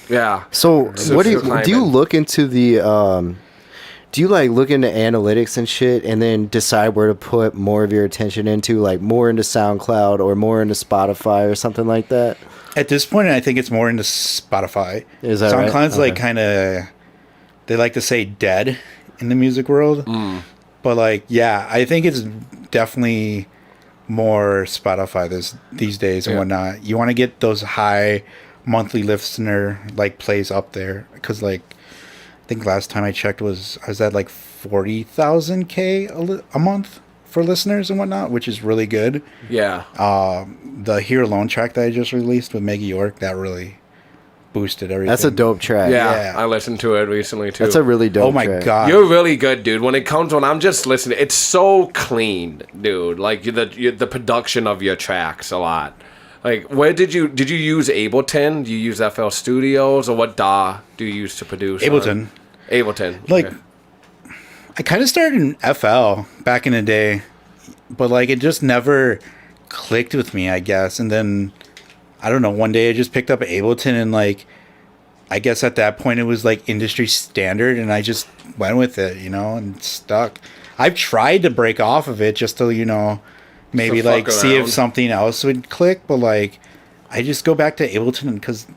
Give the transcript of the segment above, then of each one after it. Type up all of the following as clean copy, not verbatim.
Yeah. So what do you climbing. look into the do you like look into analytics and shit and then decide where to put more of your attention into, like more into SoundCloud or more into Spotify or something like that? At this point, I think it's more into Spotify. Is that right? SoundCloud's Okay. like kind of, they like to say dead in the music world. But like, yeah, I think it's definitely more Spotify these days and whatnot. You want to get those high monthly listener like plays up there because like I think last time I checked I was at like 40,000 a month for listeners and whatnot, which is really good. Yeah. The Here Alone track that I just released with Maggie York, that really boosted everything. That's a dope track. Yeah. Yeah. I listened to it recently too. That's a really dope Oh my track. god. You're really good, dude. When I'm just listening, it's so clean, dude. Like the production of your tracks a lot. Like, where did you use Ableton? Do you use FL Studios or what DAW do you use to produce? Ableton. Ableton. Like, okay. I kind of started in FL back in the day, but like it just never clicked with me, I guess. And then I don't know, one day I just picked up Ableton and like I guess at that point it was like industry standard and I just went with it, and stuck. I've tried to break off of it just to, maybe So like fuck see if around. something else would click, but like I just go back to Ableton because,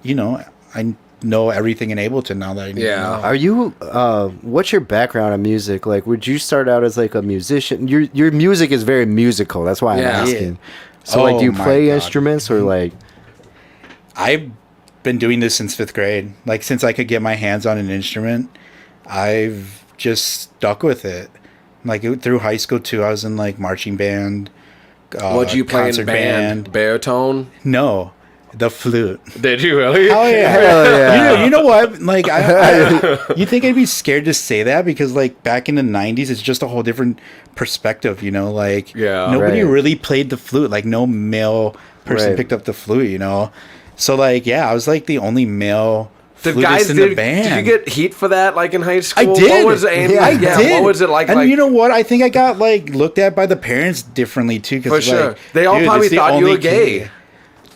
I know everything in Ableton now that I need to Yeah. know. Are you what's your background in music? Like would you start out as like a musician? Your music is very musical. That's why I'm Yeah. asking. So like do you Oh my play God. instruments or like I've been doing this since 5th grade. Like since I could get my hands on an instrument, I've just stuck with it. Like through high school too, I was in like marching band. What'd you play in concert band? Baritone? No, the flute. Did you really? Oh yeah, Hell yeah. You know what? Like, you think I'd be scared to say that because like back in the '90s, it's just a whole different perspective. Like, Yeah. nobody Right. really played the flute. Like, no male person Right. picked up the flute. So like, yeah, I was like the only male The flutist guys in did. the band. Did you get heat for that, like in high I school? did. What was it? I did. What was it like? And like, you know what? I think I got like looked at by the parents differently too. for sure, like, they all dude, probably it's the thought you only were gay. kid.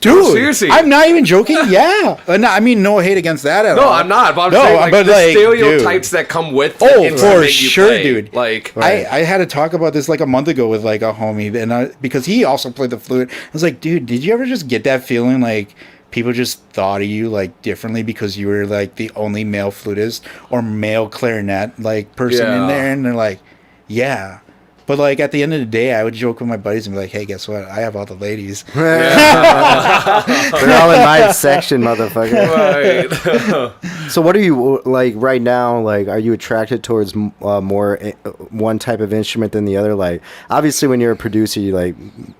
Dude, seriously. I'm not even joking. Yeah, no, I mean no hate against that at all. No, I'm not. But I'm No, saying like but, the like, stereotypes that come with Oh, it for make you sure, play. dude. Like, I had to talk about this like a month ago with like a homie, and because he also played the flute. I was like, dude, did you ever just get that feeling like people just thought of you like differently because you were like the only male flutist or male clarinet like person in Yeah. there? And they're like, yeah. But like at the end of the day, I would joke with my buddies and be like, "Hey, guess what? I have all the ladies." they're all in my section, motherfucker. right. So what are you like right now? Like, are you attracted towards more one type of instrument than the other? Like, obviously, when you're a producer,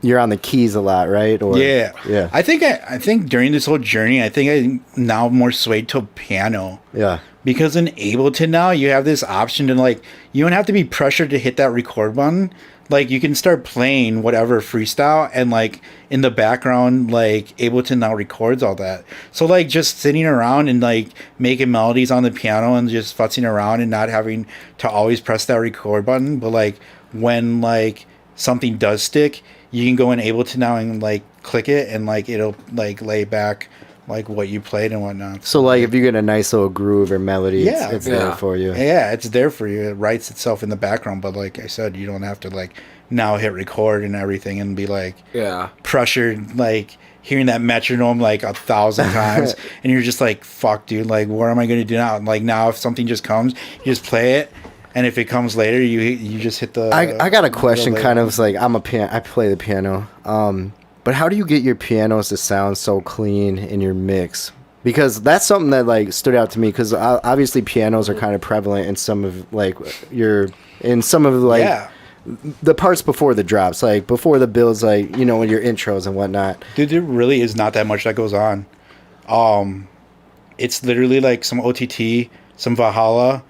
you're on the keys a lot, right? Or Yeah, yeah, I think during this whole journey, I think I'm now more swayed to piano. yeah. Because in Ableton now, you have this option to like, you don't have to be pressured to hit that record button. Like you can start playing whatever freestyle and like in the background, like Ableton now records all that. So like just sitting around and like making melodies on the piano and just futzing around and not having to always press that record button. But like when like something does stick, you can go in Ableton now and like click it and like it'll like lay back like what you played and whatnot. So like, if you get a nice little groove or melody, Yeah. it's Yeah. there for you. Yeah, it's there for you. It writes itself in the background, but like I said, you don't have to like now hit record and everything and be like Yeah. pressured, like hearing that metronome like 1,000 times, and you're just like, "Fuck, dude! Like, what am I gonna do now?" Like now, if something just comes, you just play it, and if it comes later, you just hit the. I got a question. the Kind of like I play the piano. But how do you get your pianos to sound so clean in your mix? Because that's something that like stood out to me. Because obviously pianos are kind of prevalent in some of like yeah. the parts before the drops, like before the builds, like in your intros and whatnot. Dude, there really is not that much that goes on. It's literally like some OTT, some Valhalla,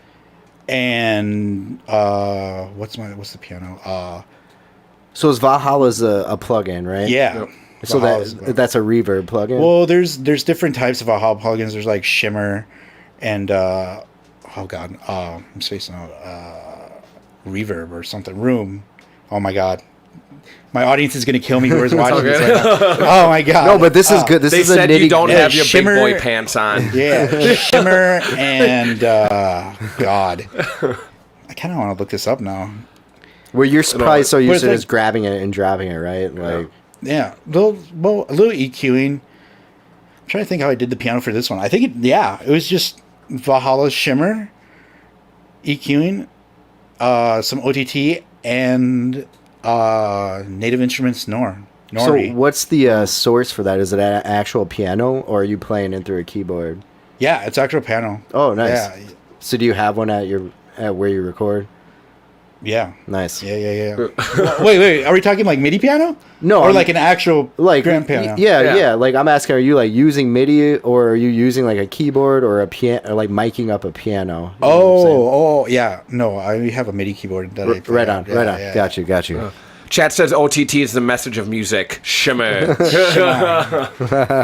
and what's the piano? So is Valhalla's a plugin, right? Yeah. So Valhalla's that's a reverb plugin. Well, there's different types of Valhalla plugins. There's like Shimmer, and I'm spacing out Reverb or something. Room. Oh my god. My audience is gonna kill me. Whoever's watching this okay. right now. Oh my god! No, but this is good. This They is a said you don't Yeah, have your Shimmer- big boy pants on. Yeah, Shimmer and God. I kind of want to look this up now. Well, you're probably so But used it's to like- just grabbing it and dropping it, right? Like, Yeah, a little EQing. I'm trying to think how I did the piano for this one. I think it was just Valhalla Shimmer, EQing, some OTT, and Native Instruments so Nori. what's the source for that? Is it an actual piano, or are you playing it through a keyboard? Yeah, it's actual piano. Oh, nice. Yeah, So do you have one at where you record? yeah. Nice. Yeah. Wait. Are we talking like MIDI piano? No, or I'm- like an actual Like grand piano? yeah. Like I'm asking, are you like using MIDI, or are you using like a keyboard or a piano, or like miking up a piano? You know what I'm saying? Oh, yeah. No, I have a MIDI keyboard that I play Right on. Yeah. Got you. Chat says OTT is the message of music. Shimmer.